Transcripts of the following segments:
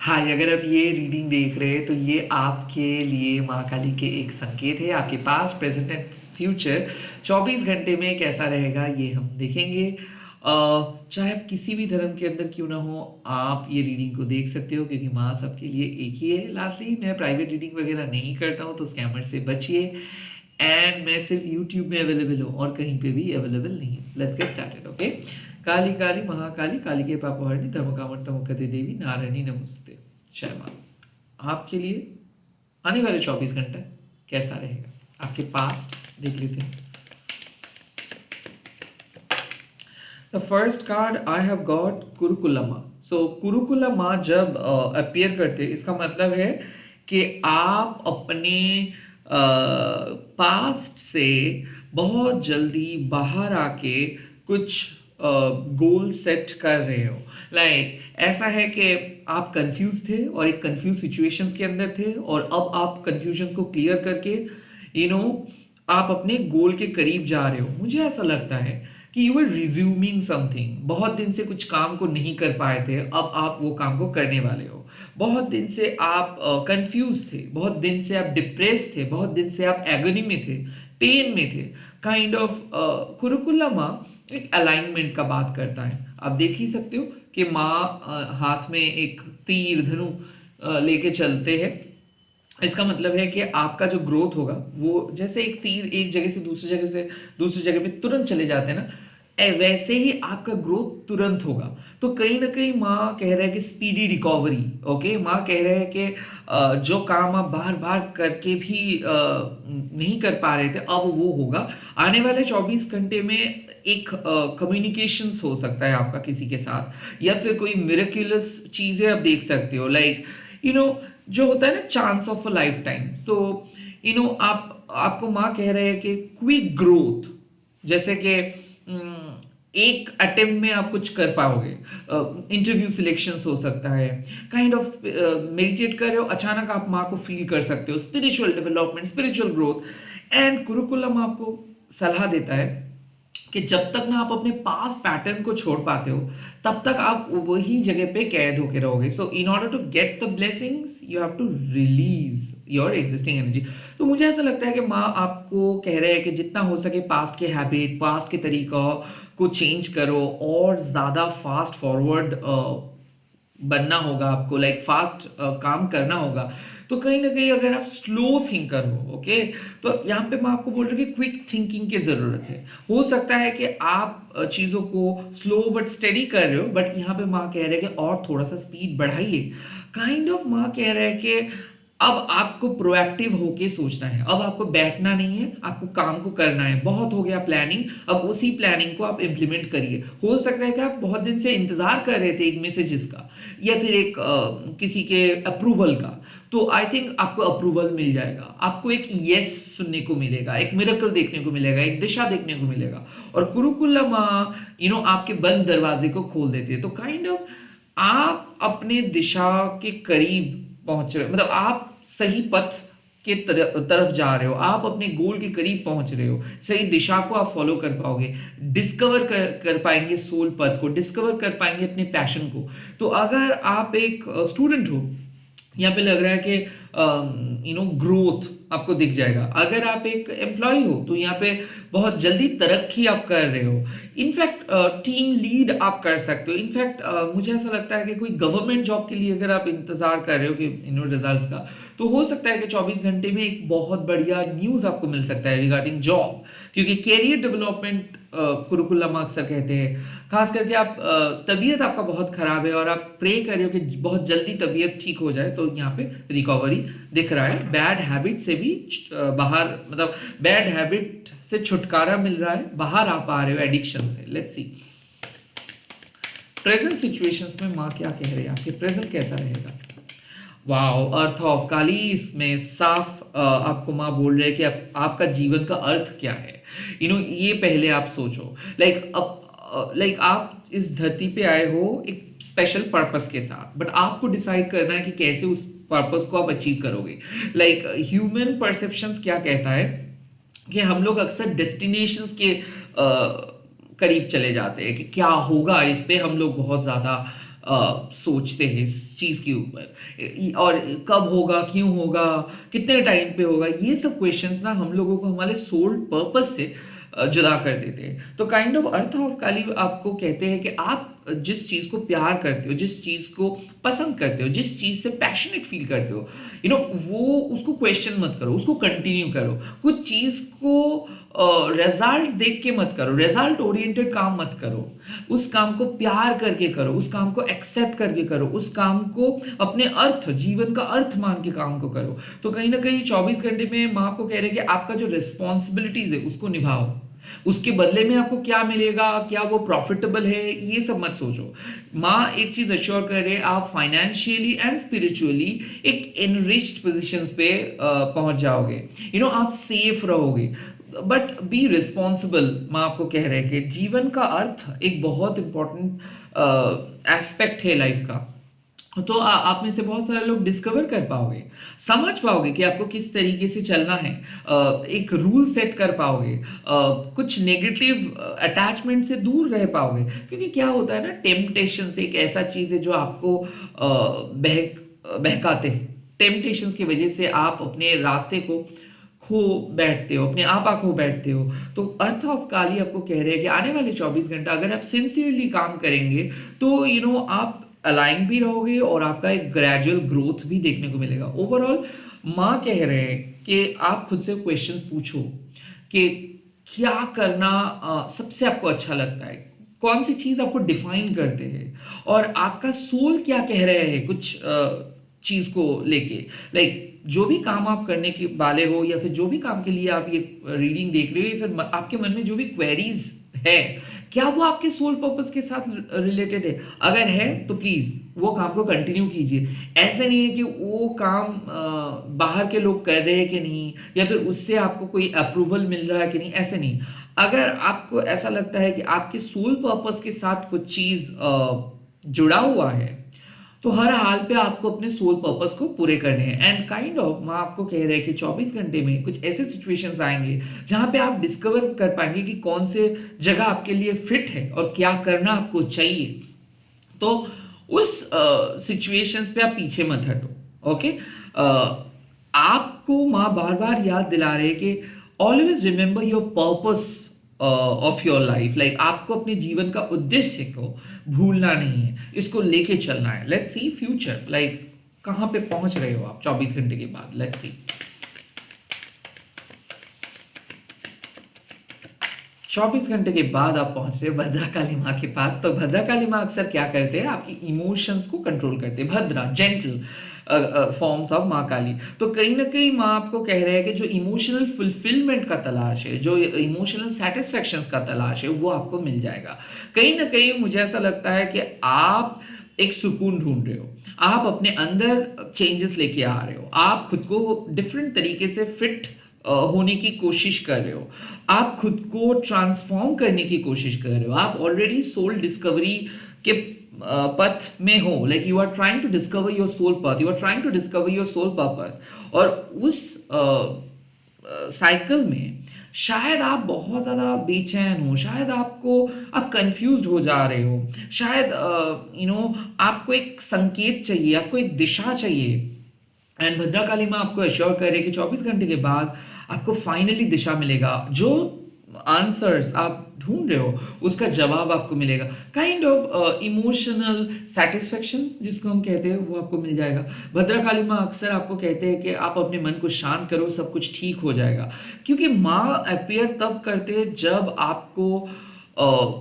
हाय, अगर आप ये रीडिंग देख रहे हैं तो ये आपके लिए माँ काली के एक संकेत है। आपके पास प्रेजेंट एंड फ्यूचर 24 घंटे में कैसा रहेगा ये हम देखेंगे। चाहे आप किसी भी धर्म के अंदर क्यों ना हो, आप ये रीडिंग को देख सकते हो क्योंकि माँ सबके लिए एक ही है। लास्टली, मैं प्राइवेट रीडिंग वगैरह नहीं करता हूँ तो स्कैमर से बचिए। एंड मैं सिर्फ यूट्यूब में अवेलेबल हूँ और कहीं पे भी अवेलेबल नहीं हूँ। Let's get started. Okay. Kali Kali Mahakali, काली के पापहरणी, धर्मकामर तमुकते देवी, नारायणी नमस्ते। जय माँ। आपके लिए आने वाले 24 घंटे कैसा रहेगा, आपके पास्ट देख लेते हैं। The first card I have got Kurukulla. So Kurukulla जब अपीयर करते इसका मतलब है कि आप अपने पास्ट से बहुत जल्दी बाहर आके कुछ गोल सेट कर रहे हो। ऐसा है कि आप कंफ्यूज थे और एक कंफ्यूज सिचुएशंस के अंदर थे और अब आप कंफ्यूजन को क्लियर करके यू नो आप अपने गोल के करीब जा रहे हो। मुझे ऐसा लगता है कि यू आर रिज्यूमिंग समथिंग। बहुत दिन से कुछ काम को नहीं कर पाए थे, अब आप वो काम को करने वाले हो। बहुत दिन से आप कंफ्यूज थे, बहुत दिन से आप डिप्रेस थे, बहुत दिन से आप एगोनी में थे, पेन में थे। काइंड ऑफ कुरुकुलमा एक अलाइनमेंट का बात करता है। आप देख ही सकते हो कि माँ हाथ में एक तीर धनु लेके चलते हैं। इसका मतलब है कि आपका जो ग्रोथ होगा वो जैसे एक तीर एक जगह से दूसरी जगह पे तुरंत चले जाते हैं ना, वैसे ही आपका ग्रोथ तुरंत होगा। तो कहीं ना कहीं माँ कह रहे हैं कि स्पीडी रिकवरी। ओके, माँ कह रहे हैं कि जो काम आप बार बार करके भी नहीं कर पा रहे थे अब वो होगा। आने वाले 24 घंटे में एक कम्युनिकेशंस हो सकता है आपका किसी के साथ, या फिर कोई मिरेक्युलस चीजें आप देख सकते हो। जो होता है ना, chance of a lifetime. So आपको माँ कह रहे हैं कि क्विक ग्रोथ, जैसे कि एक अटेम्प्ट में आप कुछ कर पाओगे। इंटरव्यू सिलेक्शंस हो सकता है। काइंड ऑफ मेडिटेट कर रहे हो, अचानक आप माँ को फील कर सकते हो। Spiritual development, spiritual growth. And Kurukulla आपको सलाह देता है कि जब तक ना आप अपने पास पैटर्न को छोड़ पाते हो तब तक आप वही जगह पे कैद होके रहोगे। So in order to get the blessings you have to release your existing energy. तो मुझे ऐसा लगता है कि माँ आपको कह रहे हैं कि जितना हो सके पास्ट के हैबिट, पास्ट के तरीका को चेंज करो और ज्यादा फास्ट फॉरवर्ड बनना होगा आपको। फास्ट काम करना होगा। तो कहीं ना कहीं अगर आप स्लो थिंकर हो, ओके, तो यहाँ पे मैं आपको बोल रहा हूँ कि क्विक थिंकिंग की जरूरत है। हो सकता है कि आप चीजों को स्लो बट स्टेडी कर रहे हो, बट यहाँ पे माँ कह रहे हैं कि और थोड़ा सा स्पीड बढ़ाइए। काइंड ऑफ माँ कह रहे हैं कि अब आपको प्रोएक्टिव होके सोचना है। अब आपको बैठना नहीं है, आपको काम को करना है। बहुत हो गया प्लानिंग, अब उसी प्लानिंग को आप इंप्लीमेंट करिए। हो सकता है कि आप बहुत दिन से इंतजार कर रहे थे एक मैसेजेस का, या फिर एक किसी के अप्रूवल का। तो आई थिंक आपको अप्रूवल मिल जाएगा। आपको एक यस सुनने को मिलेगा, एक मिरेकल देखने को मिलेगा, एक दिशा देखने को मिलेगा। और कुरुकुलम आपके बंद दरवाजे को खोल देते हैं। तो काइंड ऑफ आप अपने दिशा के करीब पहुंच रहे हो, मतलब आप सही पथ के तरफ जा रहे हो। आप अपने गोल के करीब पहुंच रहे हो। सही दिशा को आप फॉलो कर पाओगे, डिस्कवर कर पाएंगे सोल पथ को, डिस्कवर कर पाएंगे अपने पैशन को। तो अगर आप एक स्टूडेंट हो, यहाँ पे लग रहा है कि ग्रोथ आपको दिख जाएगा। अगर आप एक एम्प्लॉय हो तो यहाँ पे बहुत जल्दी तरक्की आप कर रहे हो। इनफैक्ट टीम लीड आप कर सकते हो। इनफैक्ट मुझे ऐसा लगता है कि कोई गवर्नमेंट जॉब के लिए अगर आप इंतजार कर रहे हो कि रिजल्ट्स का, तो हो सकता है कि 24 घंटे में एक बहुत बढ़िया न्यूज आपको मिल सकता है रिगार्डिंग जॉब। क्योंकि कैरियर डेवलपमेंट कुरुकुलम अक्सर कहते हैं, खास करके आप तबीयत आपका बहुत खराब है और आप प्रे कर रहे हो कि बहुत जल्दी तबीयत ठीक हो जाए, तो यहाँ पे रिकवरी दिख रहा है। बैड हैबिट से भी बाहर, मतलब बैड हैबिट से छुटकारा मिल रहा है, बाहर आ पा रहे हो एडिक्शन से। लेट्स सी प्रेजेंट सिचुएशंस में माँ क्या कह रही है, आपके प्रेजेंट कैसा रहेगा। वाओ, अर्थ ऑफ काली। इसमें साफ आपको माँ बोल रहे हैं कि आपका जीवन का अर्थ क्या है। ये पहले आप सोचो। आप इस धरती पे आए हो एक स्पेशल पर्पस के साथ, बट आपको डिसाइड करना है कि कैसे उस पर्पस को आप अचीव करोगे। ह्यूमन परसेप्शंस क्या कहता है कि हम लोग अक्सर डेस्टिनेशंस के करीब चले जाते हैं कि क्या होगा, इस पे हम लोग बहुत ज्यादा सोचते हैं इस चीज़ के ऊपर, और कब होगा, क्यों होगा, कितने टाइम पे होगा, ये सब क्वेश्चंस ना हम लोगों को हमारे सोल पर्पस से जुदा कर देते हैं। तो काइंड ऑफ अर्थ ऑफ काली आपको कहते हैं कि आप जिस चीज़ को प्यार करते हो, जिस चीज़ को पसंद करते हो, जिस चीज़ से पैशनेट फील करते हो, वो उसको क्वेश्चन मत करो, उसको कंटिन्यू करो। कुछ चीज़ को रिजल्ट्स देख के मत करो, रिजल्ट ओरिएंटेड काम मत करो। उस काम को प्यार करके करो, उस काम को एक्सेप्ट करके करो, उस काम को अपने अर्थ, जीवन का अर्थ मान के काम को करो। तो कहीं ना कहीं 24 घंटे में माँ आपको कह रहे हैं कि आपका जो रिस्पॉन्सिबिलिटीज है उसको निभाओ। उसके बदले में आपको क्या मिलेगा, क्या वो प्रॉफिटेबल है, ये सब मत सोचो। माँ एक चीज अश्योर कर रहे हैं, आप फाइनेंशियली एंड स्पिरिचुअली एक एनरिच्ड पोजिशन पे पहुंच जाओगे। आप सेफ रहोगे, बट बी रिस्पॉन्सिबल। माँ आपको कह रहे हैं कि जीवन का अर्थ एक बहुत इंपॉर्टेंट एस्पेक्ट है लाइफ का। तो आप में से बहुत सारे लोग डिस्कवर कर पाओगे, समझ पाओगे कि आपको किस तरीके से चलना है, एक रूल सेट कर पाओगे, कुछ नेगेटिव अटैचमेंट से दूर रह पाओगे। क्योंकि क्या होता है ना, टेम्पटेशन एक ऐसा चीज़ है जो आपको बहकाते हैं। टेम्पटेशंस की वजह से आप अपने रास्ते को खो बैठते हो, अपने आपा खो बैठते हो। तो अर्थ ऑफ काली आपको कह रहे हैं कि आने वाले 24 घंटा अगर आप सिंसियरली काम करेंगे तो आप अलाइन भी रहोगे और आपका एक ग्रेजुअल ग्रोथ भी देखने को मिलेगा। ओवरऑल माँ कह रहे हैं कि आप खुद से क्वेश्चंस पूछो कि क्या करना सबसे आपको अच्छा लगता है, कौन सी चीज आपको डिफाइन करते हैं, और आपका सोल क्या कह रहे हैं कुछ चीज को लेके। लाइक जो भी काम आप करने के वाले हो, या फिर जो भी काम के लिए आप ये रीडिंग देख रहे हो, या फिर आपके मन में जो भी क्वेरीज है, क्या वो आपके सोल पर्पस के साथ रिलेटेड है? अगर है तो प्लीज वो काम को कंटिन्यू कीजिए। ऐसे नहीं है कि वो काम बाहर के लोग कर रहे हैं कि नहीं, या फिर उससे आपको कोई अप्रूवल मिल रहा है कि नहीं, ऐसे नहीं। अगर आपको ऐसा लगता है कि आपके सोल पर्पस के साथ कुछ चीज जुड़ा हुआ है, तो हर हाल पे आपको अपने सोल पर्पस को पूरे करने हैं। एंड काइंड ऑफ माँ आपको कह रहे हैं कि 24 घंटे में कुछ ऐसे सिचुएशंस आएंगे जहां पे आप डिस्कवर कर पाएंगे कि कौन से जगह आपके लिए फिट है और क्या करना आपको चाहिए। तो उस सिचुएशंस पे आप पीछे मत हटो। ओके, आपको माँ बार बार याद दिला रहे हैं कि always remember your purpose of your life. Like आपको अपने जीवन का उद्देश्य को भूलना नहीं है, इसको लेके चलना है। लेट्स सी फ्यूचर, लाइक कहाँ पे पहुंच रहे हो आप 24 घंटे के बाद। लेट्स सी 24 घंटे के बाद आप पहुंच रहे हो भद्रा काली माँ के पास। तो भद्रा काली माँ अक्सर क्या करते हैं, आपकी इमोशंस को कंट्रोल करते हैं। भद्रा जेंटल फॉर्म्स ऑफ माँ काली। तो कहीं ना कहीं माँ आपको कह रहे हैं कि जो इमोशनल फुलफिलमेंट का तलाश है, जो इमोशनल सेटिस्फेक्शन का तलाश है, वो आपको मिल जाएगा। कहीं ना कहीं मुझे ऐसा लगता है कि आप एक सुकून ढूंढ रहे हो, आप अपने अंदर चेंजेस लेके आ रहे हो, आप खुद को डिफरेंट तरीके से फिट होने की कोशिश कर रहे हो, आप खुद को ट्रांसफॉर्म करने की कोशिश कर रहे हो, आप ऑलरेडी सोल डिस्कवरी के पथ में हो। Like you are trying to discover your soul path, you are trying to discover your soul purpose. और उस साइकिल में शायद आप बहुत ज़्यादा बेचैन हो, शायद आप कंफ्यूज्ड हो जा रहे हो, शायद आपको एक संकेत चाहिए, आपको एक दिशा चाहिए। एंड भद्रा काली माँ आपको एश्योर कर रहे हैं कि 24 घंटे के बाद आपको फाइनली दिशा मिलेगा। जो आंसर्स आप ढूंढ रहे हो उसका जवाब आपको मिलेगा। काइंड ऑफ इमोशनल सेटिस्फेक्शन जिसको हम कहते हैं, वो आपको मिल जाएगा। भद्रा काली माँ अक्सर आपको कहते हैं कि आप अपने मन को शांत करो, सब कुछ ठीक हो जाएगा। क्योंकि माँ अपियर तब करते हैं जब आपको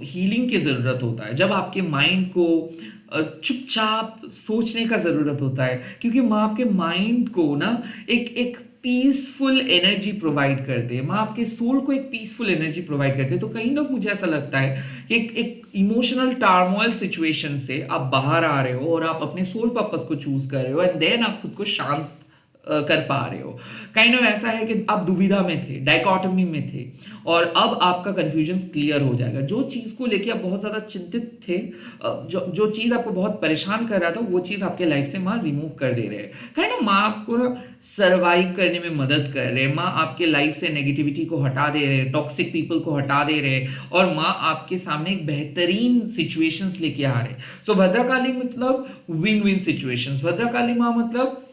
हीलिंग की ज़रूरत होता है, जब आपके माइंड को चुपचाप सोचने का ज़रूरत होता है। क्योंकि माँ आपके माइंड को ना एक पीसफुल एनर्जी प्रोवाइड करते हैं, माँ आपके सोल को एक पीसफुल एनर्जी प्रोवाइड करते हैं। तो कहीं ना मुझे ऐसा लगता है कि एक इमोशनल टार्मोइल सिचुएशन से आप बाहर आ रहे हो और आप अपने सोल पर्पस को चूज कर रहे हो, एंड देन आप खुद को शांत कर पा रहे हो। काइंड ऑफ ऐसा है कि आप दुविधा में थे, डाइकोटमी में थे, और अब आपका कंफ्यूजन क्लियर हो जाएगा। जो चीज को लेके आप बहुत ज्यादा चिंतित थे, जो जो चीज आपको बहुत परेशान कर रहा था, वो चीज आपके लाइफ से माँ रिमूव कर दे रहे हैं। काइंड ऑफ माँ आपको ना सर्वाइव करने में मदद कर रहे हैं। माँ आपके लाइफ से नेगेटिविटी को हटा दे रहे हैं, टॉक्सिक पीपल को हटा दे रहे हैं, और माँ आपके सामने एक बेहतरीन सिचुएशंस लेके आ रहे हैं। सो भद्रकाली मतलब विन विन सिचुएशंस। भद्रकाली माँ मतलब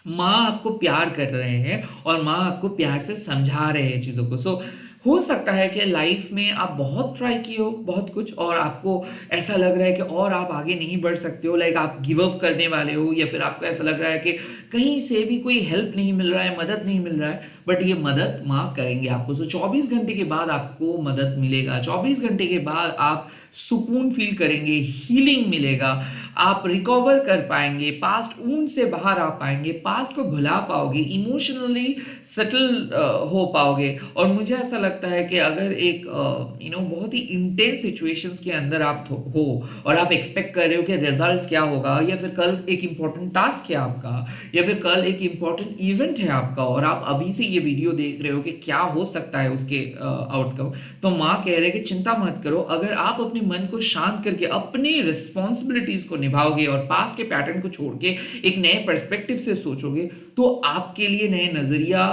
माँ आपको प्यार कर रहे हैं और माँ आपको प्यार से समझा रहे हैं चीज़ों को। सो हो सकता है कि लाइफ में आप बहुत ट्राई किए हो बहुत कुछ, और आपको ऐसा लग रहा है कि और आप आगे नहीं बढ़ सकते हो, लाइक आप गिव अप करने वाले हो, या फिर आपको ऐसा लग रहा है कि कहीं से भी कोई हेल्प नहीं मिल रहा है, मदद नहीं मिल रहा है, बट ये मदद माँ करेंगे आपको। सो 24 घंटे के बाद आपको मदद मिलेगा, 24 घंटे के बाद आप सुकून फील करेंगे, हीलिंग मिलेगा, आप रिकवर कर पाएंगे, पास्ट ऊंड से बाहर आ पाएंगे, पास्ट को भुला पाओगे, इमोशनली सेटल हो पाओगे। और मुझे ऐसा लगता है कि अगर एक बहुत ही इंटेंस सिचुएशंस के अंदर आप हो और आप एक्सपेक्ट कर रहे हो कि रिजल्ट्स क्या होगा, या फिर कल एक इंपॉर्टेंट टास्क है आपका, या फिर कल एक इंपॉर्टेंट इवेंट है आपका, और आप अभी से ये वीडियो देख रहे हो कि क्या हो सकता है उसके आउटकम, तो माँ कह रहे हैं कि चिंता मत करो। अगर आप अपने मन को शांत करके अपनी रिस्पॉन्सिबिलिटीज को निभाओगे और पास्ट के पैटर्न को छोड़ के एक नए पर्सपेक्टिव से सोचोगे, तो आपके लिए नए नजरिया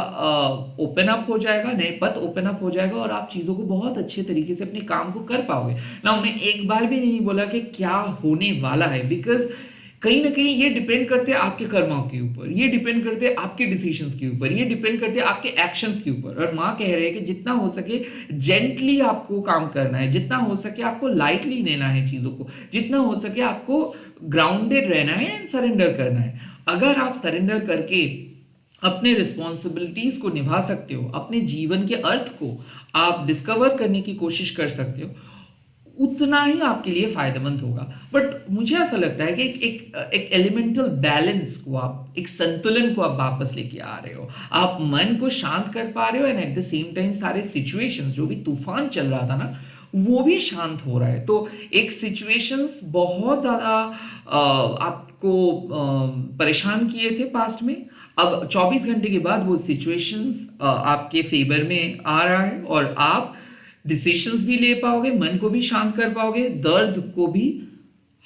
ओपन अप हो जाएगा, नए पथ ओपन अप हो जाएगा, और आप चीजों को बहुत अच्छे तरीके से अपने काम को कर पाओगे ना। मैं एक बार भी नहीं बोला कि क्या होने वाला है, बिकॉज कहीं ना कहीं ये डिपेंड करते हैं आपके कर्मों के ऊपर, ये डिपेंड करते हैं आपके डिसीजंस के ऊपर, ये डिपेंड करते हैं आपके एक्शंस के ऊपर। और माँ कह रहे हैं कि जितना हो सके जेंटली आपको काम करना है, जितना हो सके आपको लाइटली लेना है चीजों को, जितना हो सके आपको ग्राउंडेड रहना है एंड सरेंडर करना है। अगर आप सरेंडर करके अपने रिस्पॉन्सिबिलिटीज को निभा सकते हो, अपने जीवन के अर्थ को आप डिस्कवर करने की कोशिश कर सकते हो, उतना ही आपके लिए फायदेमंद होगा। बट मुझे ऐसा लगता है कि एक एलिमेंटल बैलेंस को आप, एक संतुलन को आप वापस लेके आ रहे हो, आप मन को शांत कर पा रहे हो, and at the same time सारे सिचुएशंस, जो भी तूफान चल रहा था ना, वो भी शांत हो रहा है। तो एक सिचुएशंस बहुत ज्यादा आपको परेशान किए थे पास्ट में, अब 24 घंटे के बाद वो सिचुएशंस आपके फेवर में आ रहा है, और आप डिसीजंस भी ले पाओगे, मन को भी शांत कर पाओगे, दर्द को भी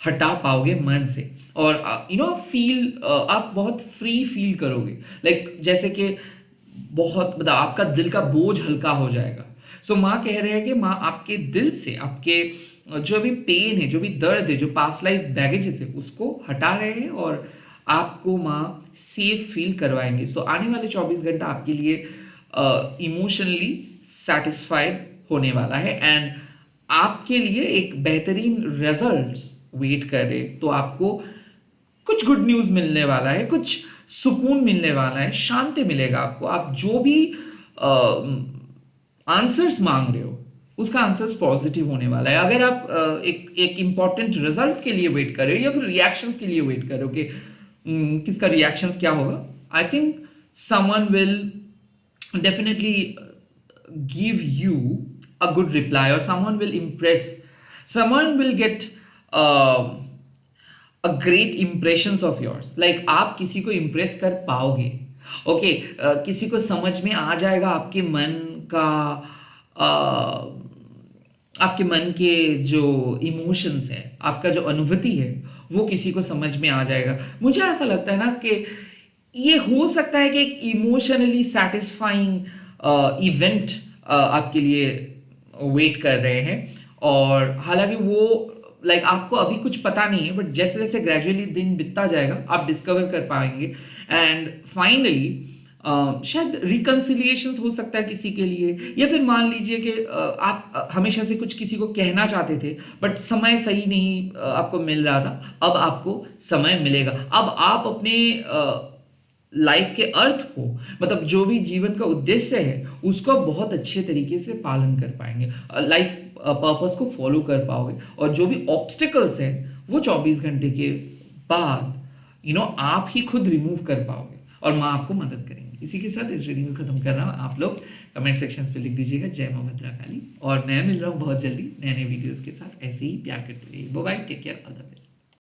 हटा पाओगे मन से, और फील आप बहुत फ्री फील करोगे, लाइक जैसे कि बहुत मतलब आपका दिल का बोझ हल्का हो जाएगा। सो माँ कह रहे हैं कि माँ आपके दिल से आपके जो भी पेन है, जो भी दर्द है, जो पास्ट लाइफ बैगेजेस है, उसको हटा रहे हैं, और आपको माँ सेफ फील करवाएंगे। सो आने वाले 24 घंटा आपके लिए इमोशनली सेटिस्फाइड होने वाला है, एंड आपके लिए एक बेहतरीन रिजल्ट वेट कर रहे। तो आपको कुछ गुड न्यूज मिलने वाला है, कुछ सुकून मिलने वाला है, शांति मिलेगा आपको। आप जो भी आंसर्स मांग रहे हो, उसका आंसर्स पॉजिटिव होने वाला है। अगर आप एक इंपॉर्टेंट रिजल्ट्स के लिए वेट कर रहे हो, या फिर रिएक्शंस के लिए वेट कर रहे हो कि किसका रिएक्शंस क्या होगा, I think someone will definitely give you a good reply, or someone will impress, someone will get a great impressions of yours, like आप किसी को impress कर पाओगे। ओके किसी को समझ में आ जाएगा आपके मन का, आपके मन के जो इमोशंस है, आपका जो अनुभूति है, वो किसी को समझ में आ जाएगा। मुझे ऐसा लगता है ना कि ये हो सकता है कि एक इमोशनली सेटिस्फाइंग इवेंट आपके लिए वेट कर रहे हैं, और हालांकि वो लाइक आपको अभी कुछ पता नहीं है, बट जैसे जैसे ग्रेजुअली दिन बीतता जाएगा आप डिस्कवर कर पाएंगे, एंड फाइनली शायद रिकंसिलिएशंस हो सकता है किसी के लिए, या फिर मान लीजिए कि आप हमेशा से कुछ किसी को कहना चाहते थे, बट समय सही नहीं आपको मिल रहा था, अब आपको समय मिलेगा। अब आप अपने लाइफ के अर्थ को, मतलब जो भी जीवन का उद्देश्य है, उसको बहुत अच्छे तरीके से पालन कर पाएंगे, लाइफ पर्पस को फॉलो कर पाओगे, और जो भी ऑब्स्टिकल्स हैं वो 24 घंटे के बाद आप ही खुद रिमूव कर पाओगे, और माँ आपको मदद करेंगे। इसी के साथ इस रीडिंग को खत्म कर रहा हूँ। आप लोग कमेंट सेक्शंस पे लिख दीजिएगा जय मां भद्रकाली, और मैं मिल रहा हूँ बहुत जल्दी नए नए वीडियोस के साथ। ऐसे ही प्यार करते रहिए। Bye bye, take care, all the best.